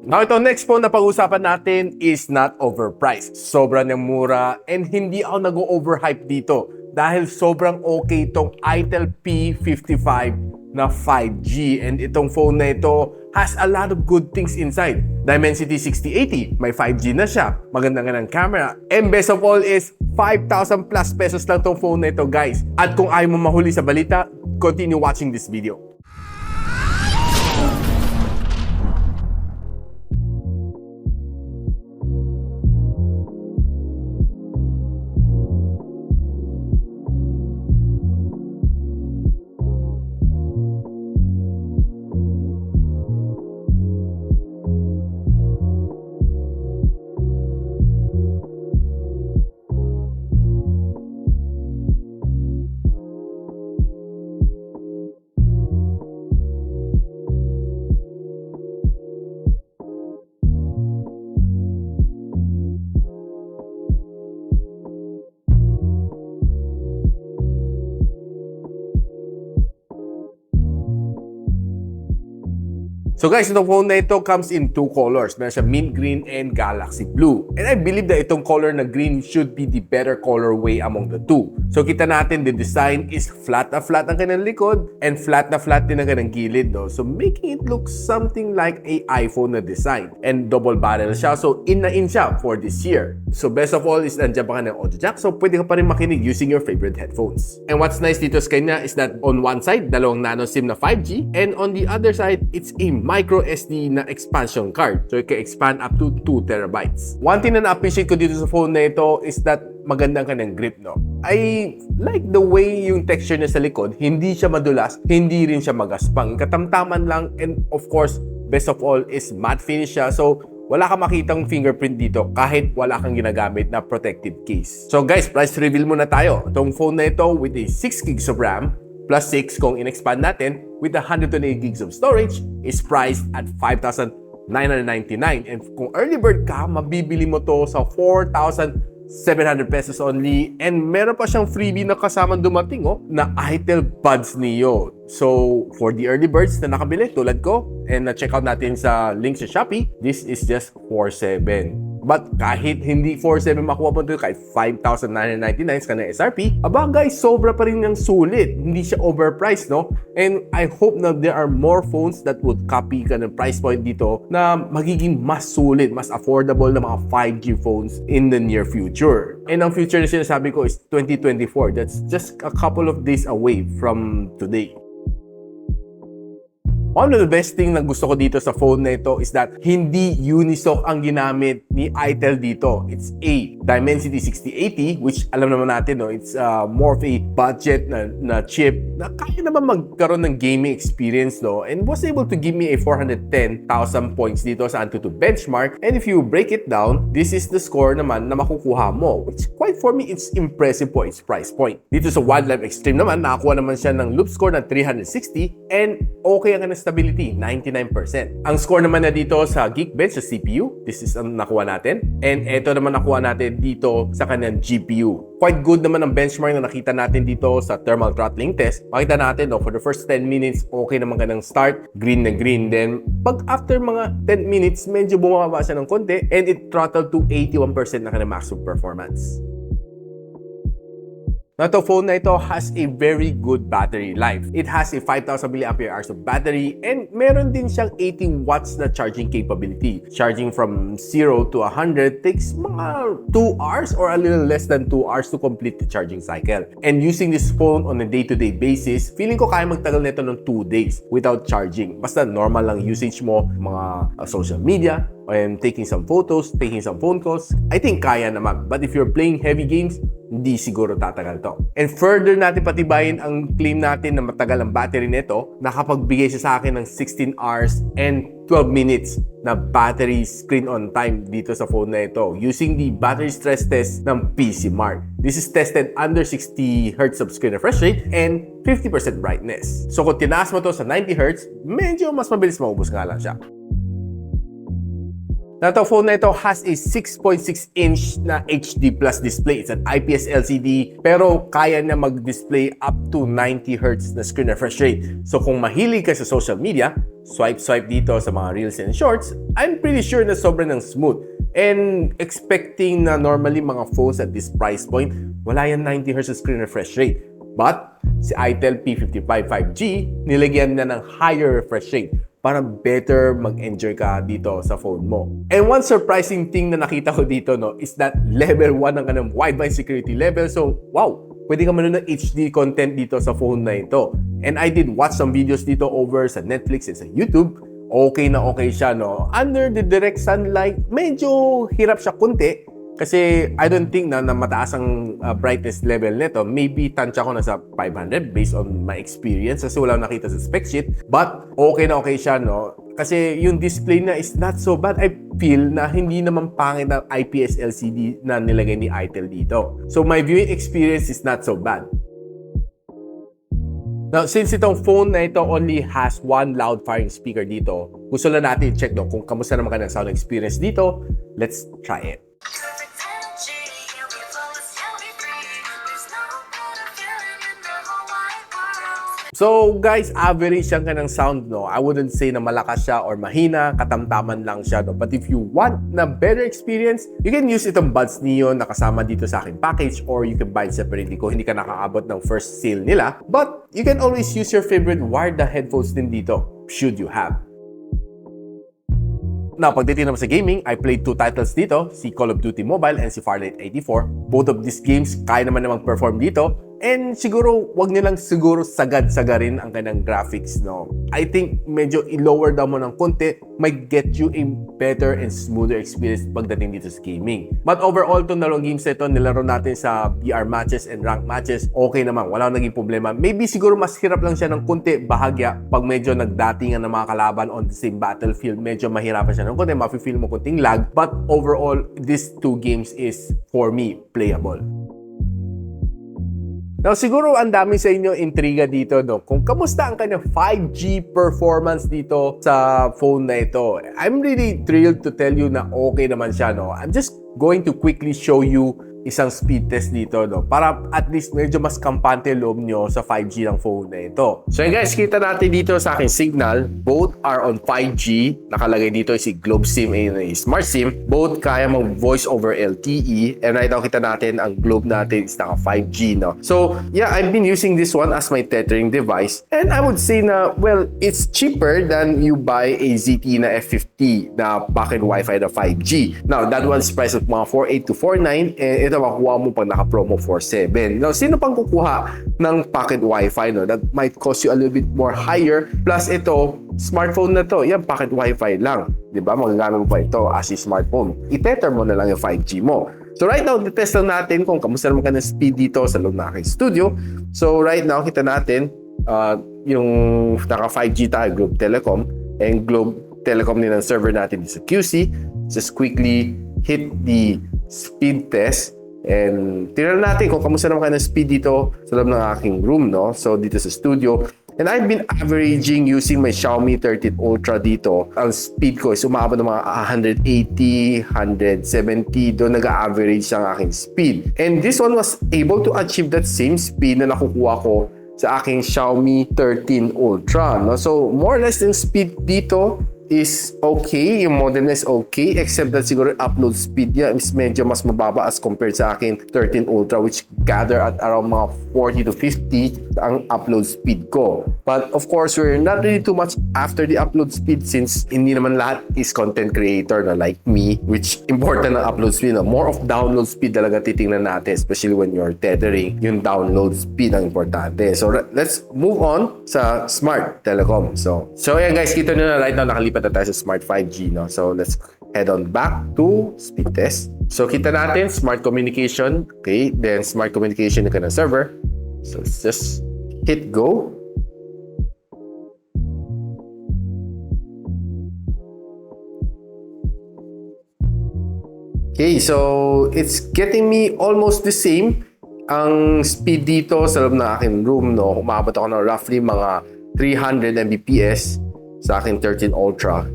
Now, ito next phone na pag-usapan natin is not overpriced. Sobrang niyang mura and hindi ako nag-overhype dito dahil sobrang okay itong Itel P55 na 5G. And itong phone na ito has a lot of good things inside. Dimensity 6080, may 5G na siya. Maganda nga ng camera. And best of all is 5,000 plus pesos lang itong phone na ito, guys. At kung ayaw mo mahuli sa balita, continue watching this video. So guys, itong phone na ito comes in two colors. Meron siya mint green and galaxy blue. And I believe that itong color na green should be the better colorway among the two. So kita natin, the design is flat na flat ang kanyang likod and flat na flat din ang kanyang gilid. No? So making it look something like a iPhone na design. And double barrel siya. So in na in siya for this year. So best of all is nandiyan pa ka ng audio jack. So pwede ka pa rin makinig using your favorite headphones. And what's nice dito sa kanya is that on one side, dalawang nano SIM na 5G. And on the other side, it's a micro SD na expansion card. So, it can expand up to 2 terabytes. One thing na na-appreciate ko dito sa phone na ito is that magandang kanyang grip, no? I like the way yung texture niya sa likod. Hindi siya madulas, hindi rin siya magaspang. Katamtaman lang, and of course, best of all is matte finish siya. So, wala kang makitang fingerprint dito kahit wala kang ginagamit na protective case. So guys, price reveal muna tayo. Itong phone na ito with a 6 gigs of RAM plus 6 kung in-expand natin with 128 gigs of storage is priced at 5,999. And kung early bird ka, mabibili mo to sa 4,700 pesos only. And meron pa siyang freebie na kasamang dumating na Itel Buds Neo. So, for the early birds na nakabili tulad ko and na-check out natin sa link sa Shopee, this is just 4,700. But kahit hindi 4,700 makuha mo ito, kahit 5,999 ka na SRP, aba guys, sobra pa rin ng sulit. Hindi siya overpriced, no? And I hope na there are more phones that would copy ka ng price point dito na magiging mas sulit, mas affordable na mga 5G phones in the near future. And ang future na sinasabi ko is 2024. That's just a couple of days away from today. One of the best thing na gusto ko dito sa phone na ito is that hindi unistock ang ginamit ni Itel dito. It's a Dimensity 6080, which alam naman natin, no, it's more of a budget na chip na kaya naman magkaroon ng gaming experience, no, and was able to give me a 410,000 points dito sa Antutu benchmark. And if you break it down, this is the score naman na makukuha mo, which quite for me, it's impressive po its price point. Dito sa Wildlife Extreme naman, nakakuha naman siya ng loop score na 360 and okay ang stability, 99%. Ang score naman na dito sa Geekbench sa CPU, this is ang nakuha natin. And ito naman nakuha natin dito sa kanyang GPU. Quite good naman ang benchmark na nakita natin dito sa thermal throttling test. Makita natin, no, for the first 10 minutes, okay naman ka ng start, green na green. Then, pag after mga 10 minutes, medyo bumababa siya ng konti and it throttled to 81% na kanyang maximum performance. Now, the phone na ito has a very good battery life. It has a 5,000 mAh of battery and meron din siyang 80 watts na charging capability. Charging from 0 to 100 takes mga 2 hours or a little less than 2 hours to complete the charging cycle. And using this phone on a day-to-day basis, feeling ko kaya magtagal nito ng 2 days without charging. Basta normal lang usage mo, mga social media, and taking some photos, taking some phone calls, I think kaya naman. But if you're playing heavy games, hindi siguro tatagal to. And further natin patibayin ang claim natin na matagal ang battery nito, nakapagbigay siya sa akin ng 16 hours and 12 minutes na battery screen on time dito sa phone na ito using the battery stress test ng PC Mark. This is tested under 60 Hz of screen refresh rate and 50% brightness. So kung tinaas mo to sa 90 Hz, medyo mas mabilis maubos nga lang siya. Na to phone na ito has a 6.6-inch na HD plus display. It's an IPS LCD pero kaya na mag-display up to 90Hz na screen refresh rate. So kung mahilig ka sa social media, swipe dito sa mga reels and shorts, I'm pretty sure na sobrang ng smooth. And expecting na normally mga phones at this price point, wala yan 90Hz screen refresh rate. But si Itel P55 5G, nilagyan na ng higher refresh rate para better mag-enjoy ka dito sa phone mo. And one surprising thing na nakita ko dito is that level 1 ang kanang Wi-Fi security level. So, wow! Pwede ka manood ng HD content dito sa phone na ito. And I did watch some videos dito over sa Netflix and sa YouTube. Okay na okay siya, Under the direct sunlight, medyo hirap siya kunti. Kasi I don't think na mataas ang brightness level nito. Maybe tansya ko na sa 500 based on my experience kasi wala nakita sa spec sheet. But okay na okay siya, Kasi yung display na is not so bad. I feel na hindi naman pangit ang IPS LCD na nilagay ni Itel dito. So my viewing experience is not so bad. Now, since itong phone na ito only has one loud firing speaker dito, gusto lang natin i-check kung kamusta naman ka ng sound experience dito. Let's try it. So guys, average siya ka ng sound, I wouldn't say na malakas siya or mahina, katamtaman lang siya, But if you want na better experience, you can use itong Buds Neo na kasama dito sa aking package or you can buy it separately kung hindi ka nakaabot ng first sale nila. But you can always use your favorite wired headphones din dito, should you have. Now, pagdating naman sa gaming, I played 2 titles dito, si Call of Duty Mobile and si Farlight 84. Both of these games, kaya naman namang perform dito. And siguro, wag nyo lang siguro sagad-sagarin ang kanyang graphics, I think medyo i-lower down mo ng konti, might get you a better and smoother experience pagdating dito sa gaming. But overall, itong dalawang games na ito, nilaro natin sa VR matches and rank matches, okay naman, wala naging problema. Maybe siguro mas hirap lang siya ng konti, bahagya, pag medyo nagdatingan ng mga kalaban on the same battlefield, medyo mahirapan siya ng konti, mafe-feel mo konting lag. But overall, these 2 games is, for me, playable. Now, siguro ang dami sa inyo intriga dito, kung kamusta ang kanyang 5G performance dito sa phone na ito. I'm really thrilled to tell you na okay naman siya, I'm just going to quickly show you isang speed test dito, para at least medyo mas kampante loob nyo sa 5G ng phone na ito. So guys, kita natin dito sa aking signal, both are on 5G. Nakalagay dito si Globe SIM and Smart SIM. Both kaya mag voice over LTE. And right now, kita natin ang Globe natin is naka 5G, So yeah, I've been using this one as my tethering device. And I would say na, well, it's cheaper than you buy a ZTE na F50 na pocket Wi-Fi na 5G. Now, that one's priced at mga 4.8 to 4.9. And ito makuha mo pag naka-promo 4.7. Now, sino pang kukuha ng pocket Wi-Fi, That might cost you a little bit more higher. Plus, ito, smartphone na to, yan, pocket Wi-Fi lang. Diba? Magagamit mo pa ito as a smartphone. I-tether mo na lang yung 5G mo. So, right now, test lang natin kung kamusta naman ka ng speed dito sa loob ng aking studio. So, right now, kita natin yung naka 5G tayo, Globe Telecom. And Globe Telecom din ang server natin sa QC. Just quickly hit the speed test. And tingnan natin kung kamusta naman kayo ng speed dito sa loob ng aking room, So, dito sa studio. And I've been averaging using my Xiaomi 13 Ultra dito. Ang speed ko is umaabot ng mga 180, 170. Doon nag-average ang aking speed. And this one was able to achieve that same speed na nakukuha ko sa aking Xiaomi 13 Ultra, So, more or less yung speed dito is okay, yung modem is okay, except that siguro upload speed niya is medyo mas mababa as compared sa akin 13 Ultra, which gather at around mga 40 to 50 ang upload speed ko. But of course, we're not really too much after the upload speed since hindi naman lahat is content creator na like me, which important ang upload speed. More of download speed talaga titingnan natin, especially when you're tethering, yung download speed ang importante. So let's move on sa Smart Telecom. So yeah guys, kita nyo na right now nakalipat na tayo sa Smart 5G, So let's head on back to speed test. So kita natin Smart Communication, okay, then Smart Communication na server. So let's just hit go. Okay, so it's getting me almost the same ang speed dito sa loob ng aking room, Umabot ako ng roughly mga 300 Mbps sa aking 13 Ultra.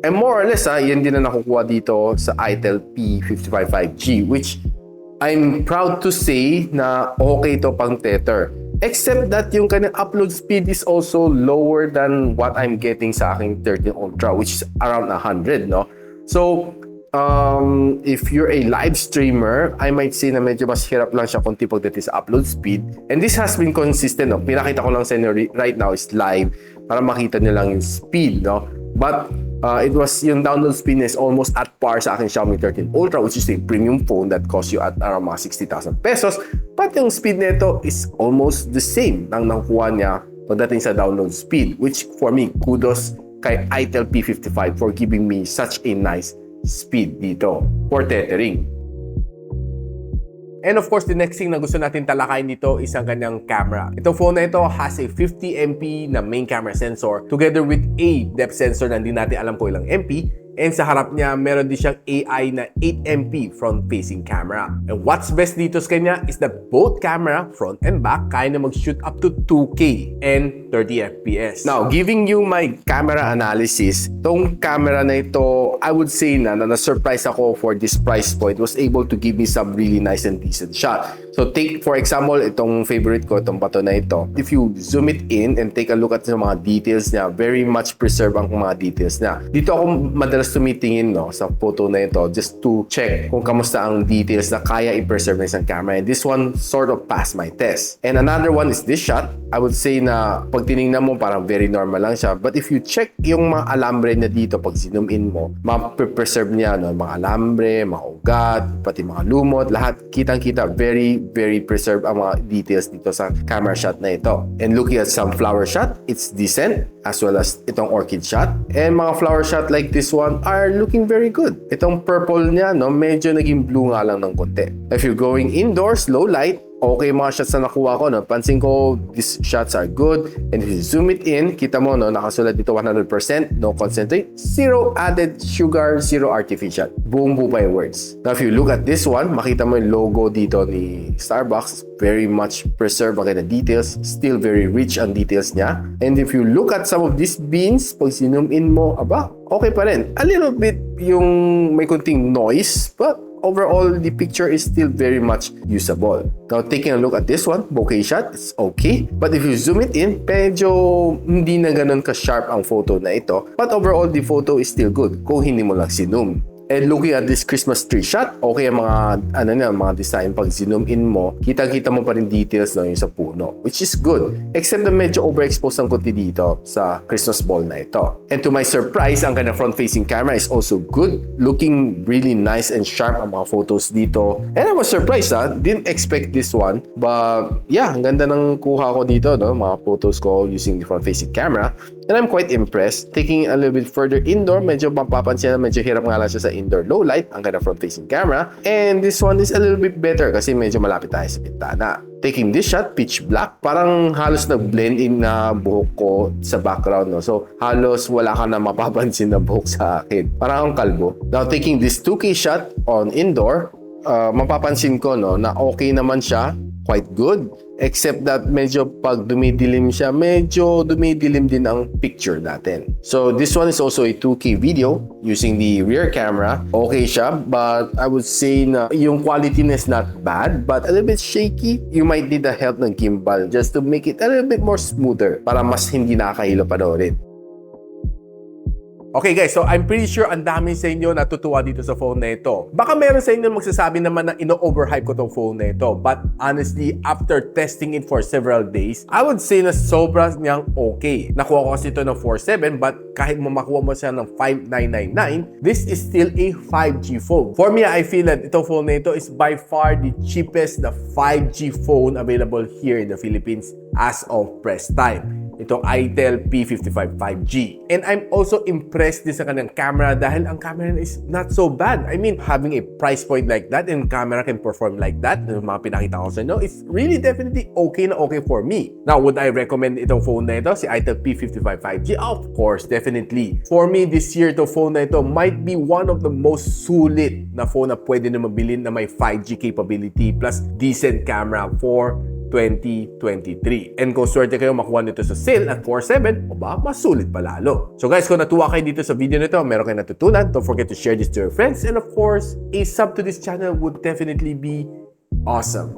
And more or less, yan din na nakukuha dito sa Itel P55 5G, which I'm proud to say na okay to pang tether. Except that yung kanyang upload speed is also lower than what I'm getting sa aking 13 Ultra, which is around 100, no? So, if you're a live streamer, I might say na medyo mas hirap lang siya konti pagdating sa upload speed. And this has been consistent, no? Pinakita ko lang sa inyo right now is live para makita nyo lang yung speed, no? But it was yung download speed is almost at par sa aking Xiaomi 13 Ultra, which is a premium phone that costs you at around mga 60,000 pesos. But yung speed nito is almost the same ng nakukuha niya pagdating sa download speed, which for me, kudos kay Itel P55 for giving me such a nice speed dito for tethering. And of course, the next thing na gusto natin talakayin dito is ang kanyang camera. Itong phone na ito has a 50 MP na main camera sensor together with a depth sensor na hindi natin alam kung ilang MP. And sa harap niya, meron din siyang AI na 8MP front-facing camera. And what's best dito sa kanya is that both camera, front and back, kaya na mag-shoot up to 2K and 30 FPS. Now, giving you my camera analysis, tong camera na ito, I would say na na-surprise ako for this price point, was able to give me some really nice and decent shot. So take, for example, itong favorite ko, itong bato na ito. If you zoom it in and take a look at yung mga details niya, very much preserve ang mga details niya. Dito ako madalas tumitingin, no, sa photo na ito just to check kung kamusta ang details na kaya i-preserve ng isang camera. And this one sort of passed my test. And another one is this shot. I would say na pag tinignan mo, parang very normal lang siya. But if you check yung mga alambre na dito, pag zoom in mo, ma-preserve niya, no, mga alambre, mga ugat, pati mga lumot, lahat kitang-kita, very preserved ang mga details dito sa camera shot na ito. And looking at some flower shot, it's decent, as well as itong orchid shot. And mga flower shot like this one are looking very good. Itong purple niya, no, medyo naging blue nga lang ng konti. If you're going indoors, low light, okay mga shots na nakuha ko, no? Pansin ko, these shots are good. And if you zoom it in, kita mo, no, nakasulat dito 100%, no concentrate, zero added sugar, zero artificial. Buong buo pa yung words. Now, if you look at this one, makita mo yung logo dito ni Starbucks. Very much preserved ang kanya details. Still very rich ang details niya. And if you look at some of these beans, pag sinum in mo, aba, okay pa rin. A little bit yung may kunting noise, but overall, the picture is still very much usable. Now, taking a look at this one, bokeh shot, it's okay. But if you zoom it in, medyo hindi na ganun ka-sharp ang photo na ito. But overall, the photo is still good kung hindi mo lang sinum. And looking at this Christmas tree shot, okay ang mga design. Pag zoom in mo, kita-kita mo pa rin details, no, yung sa puno, which is good. Except na medyo overexposed ang konti dito sa Christmas ball na ito. And to my surprise, ang kanyang front-facing camera is also good. Looking really nice and sharp ang mga photos dito. And I was surprised, didn't expect this one. But yeah, ang ganda ng kuha ko dito, no, mga photos ko using the front-facing camera. And I'm quite impressed. Taking a little bit further indoor, medyo mapapansin na medyo hirap nga lang siya sa indoor low light, ang kanyang front-facing camera. And this one is a little bit better kasi medyo malapit tayo sa bintana. Taking this shot, pitch black, parang halos nag-blend in na buhok ko sa background, no? So, halos wala ka na mapapansin na buhok sa akin. Parang ang kalbo. Now, taking this 2K shot on indoor, mapapansin ko, no, na okay naman siya, quite good. Except that medyo pag dumidilim siya, medyo dumidilim din ang picture natin. So this one is also a 2K video using the rear camera. Okay siya, but I would say na yung quality is not bad, but a little bit shaky. You might need the help ng gimbal just to make it a little bit more smoother para mas hindi nakakahilo panoorin. Okay guys, so I'm pretty sure ang dami sa inyo natutuwa dito sa phone na ito. Baka meron sa inyo magsasabi naman na ino-overhype ko tong phone na ito. But honestly, after testing it for several days, I would say na sobra niyang okay. Nakuha ko kasi ito ng 4.7, but kahit makuha mo siya ng 5.999, this is still a 5G phone. For me, I feel that itong phone na ito is by far the cheapest na 5G phone available here in the Philippines as of press time. Itong Itel P55 5G. And I'm also impressed din sa kanyang camera dahil ang camera is not so bad. I mean, having a price point like that and camera can perform like that, yung mga pinakita ko sa inyo, it's really definitely okay na okay for me. Now, would I recommend itong phone na ito, si Itel P55 5G? Of course, definitely. For me, this year, itong phone na ito might be one of the most sulit na phone na pwede na mabilin na may 5G capability plus decent camera for 2023. And kung swerte kayo makuha nito sa sale at 4.7, o ba, mas sulit pa lalo. So guys, kung natuwa kayo dito sa video nito, meron kayo natutunan, don't forget to share this to your friends. And of course, a sub to this channel would definitely be awesome.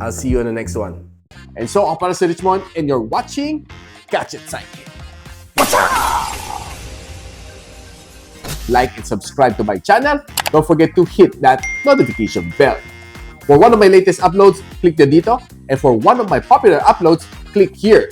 I'll see you on the next one. And so, ako para si Richmond, and you're watching Gadget Sidekick. What's up? Like and subscribe to my channel. Don't forget to hit that notification bell. For one of my latest uploads, click the dito. And for one of my popular uploads, click here.